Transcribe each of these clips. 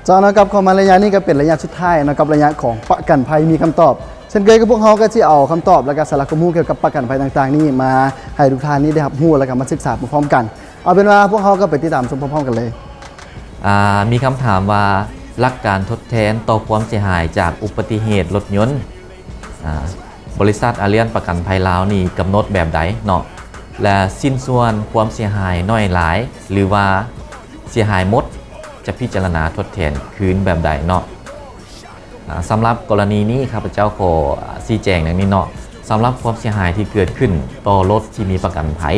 จอนะครับเข้ามาระยะนี้ก็เป็นระยะสุดท้ายนะครับระยะของประกันภัยมีคำตอบเช่นเคยกับพวกเขาก็จะเอาคำตอบและก็สาระข้อมูลเกี่ยวกับประกันภัยต่างๆนี่มาให้ทุกท่านนี่ได้รับรู้แล้วก็มาศึกษาพร้อมๆกันเอาเป็นว่าพวกเขาก็ไปติดตามชมพร้อมๆกันเลยมีคำถามว่าหลักการทดแทนต่อความเสียหายจากอุบัติเหตุรถยนต์บริษัทอาเลียนประกันภัยลาวนี่กำหนดแบบใดเนาะและสิ้นส่วนความเสียหายน้อยหลายหรือว่าเสียหายหมดจะพิจารณาทดแทนคืนแบบใดเนาะสำหรับกรณีนี้ข้าพเจ้าขอชี้แจงอย่างนี้เนาะสำหรับความเสียหายที่เกิดขึ้นต่อรถที่มีประกันภัย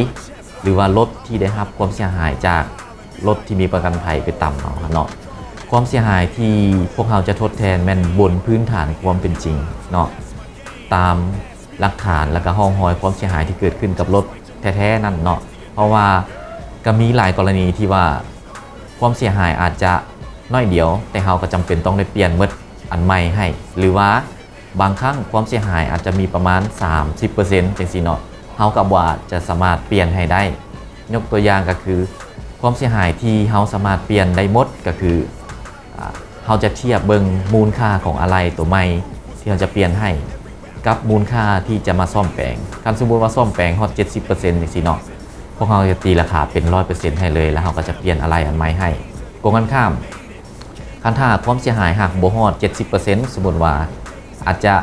หรือว่ารถที่ได้รับความเสียหายจากรถที่มีประกันภัยไปต่ำเนาะความเสียหายที่พวกเราจะทดแทนแม่นบนพื้นฐานความเป็นจริงเนาะตามหลักฐานและก็ห้องหอยความเสียหายที่เกิดขึ้นกับรถแท้ๆนั่นเนาะเพราะว่าก็มีหลายกรณีที่ว่าความเสียหายอาจจะน้อยเดียวแต่เราก็จำเป็นต้องได้เปลี่ยนเมื่ออันใหม่ให้หรือว่าบางครั้งความเสียหายอาจจะมีประมาณ 30% จังซี่เนาะเราก็บ่จะสามารถเปลี่ยนให้ได้ยกตัวอย่างก็คือความเสียหายที่เราสามารถเปลี่ยนได้หมดก็คือเราจะเทียบเบิ่งมูลค่าของอะไรตัวใหม่ที่เราจะเปลี่ยนให้กับมูลค่าที่จะมาซ่อมแปลงคันสมมุติว่าซ่อมแปลงฮอด 70% จังซี่เนาะพวกเราจะตีราคาเป็น 100% ให้เลยแล้วเราก็จะเปลี่ยนอะไรอันใหม่ให้ตรงกันข้ามคันถ้าความเสียหายหากบ่ฮอด 70% สมมุติว่าอาจจะ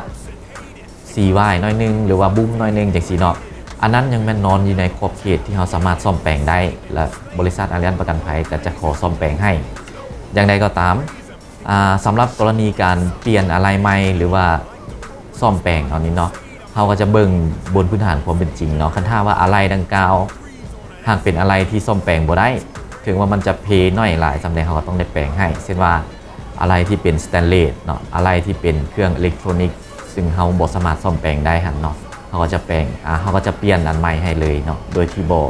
ซีวายน้อยนึงหรือว่าบุ้มน้อยนึงจังซี่เนาะอันนั้นยังแม่นนอนอยู่ในขอบเขตที่เราสามารถซ่อมแปลงได้และบริษัทอาเลียนประกันภัยก็จะขอซ่อมแปลงให้อย่างใดก็ตามสำหรับกรณีการเปลี่ยนอะไรใหม่หรือว่าซ่อมแปลงเอานี้เนาะเราก็จะเบิ่งบนพื้นฐานความเป็นจริงเนาะคันถ้าว่าอะไรดังกล่าวหากเป็นอะไรที่ซ่อมแปลงบ่ได้ถึงว่ามันจะเพน้อยหลายสำใดเขาก็ต้องได้แปลงให้เช่นว่าอะไรที่เป็นสแตนเลสเนาะอะไรที่เป็นเครื่องอิเล็กทรอนิกส์ซึ่งเราบ่สามารถซ่อมแปลงได้หั่นเนาะเขาก็จะแปลงเขาก็จะเปลี่ยนอันใหม่ให้เลยเนาะโดยที่บ่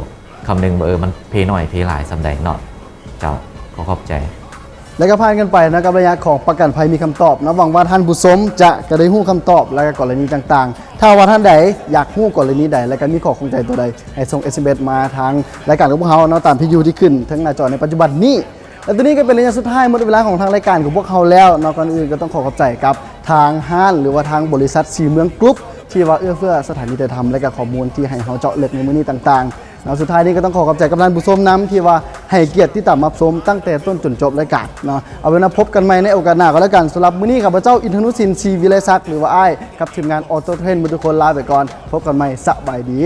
คำนึงว่ามันเพน้อยเพหลายสำใดเนาะเจ้าขอบใจแล้วก็ผ่านกันไปนะครับระยะของประกันภัยมีคำตอบนะหวังว่าท่านผู้ชมจะได้รู้คำตอบและก็กรณีต่างๆถ้าว่าท่านใดอยากรู้กรณีใดและก็มีข้อข้องใจตัวใดให้ส่ง SMS มาทางรายการของพวกเราเนาะตามที่อยู่ที่ขึ้นทั้งหน้าจอในปัจจุบันนี้และตัวนี้ก็เป็นระยะสุดท้ายหมดเวลาของทางรายการของพวกเราแล้วเนาะก่อนอื่นก็ต้องขอบใจกับทางห้างหรือว่าทางบริษัทสีเมืองกรุ๊ปที่ว่าเอื้อเฟื้อสถานีถ่ายทำและก็ข้อมูลที่ให้เราเจาะลึกในมื้อนี้ต่างๆแล้วสุดท้ายนี้ก็ต้องขอบใจกับท่านผู้ชมน้ำที่ว่าให้เกียรติที่ตามรับชมตั้งแต่ต้นจนจบรายการเนาะเอาเป็นว่าพบกันใหม่ในโอกาสหน้าก็แล้วกันสำหรับมื้อนี้ข้าพเจ้าอินทนุสินทร์ ชีวิไลศักดิ์หรือว่าอ้ายกับทีมงานออโต้เทรนทุกคนลาไปก่อนพบกันใหม่สบายดี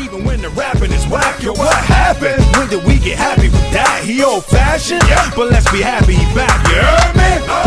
Even when the rapping is whack, yo, what happened? When did we get happy with that? He old fashioned, but let's be happy he back, you heard me?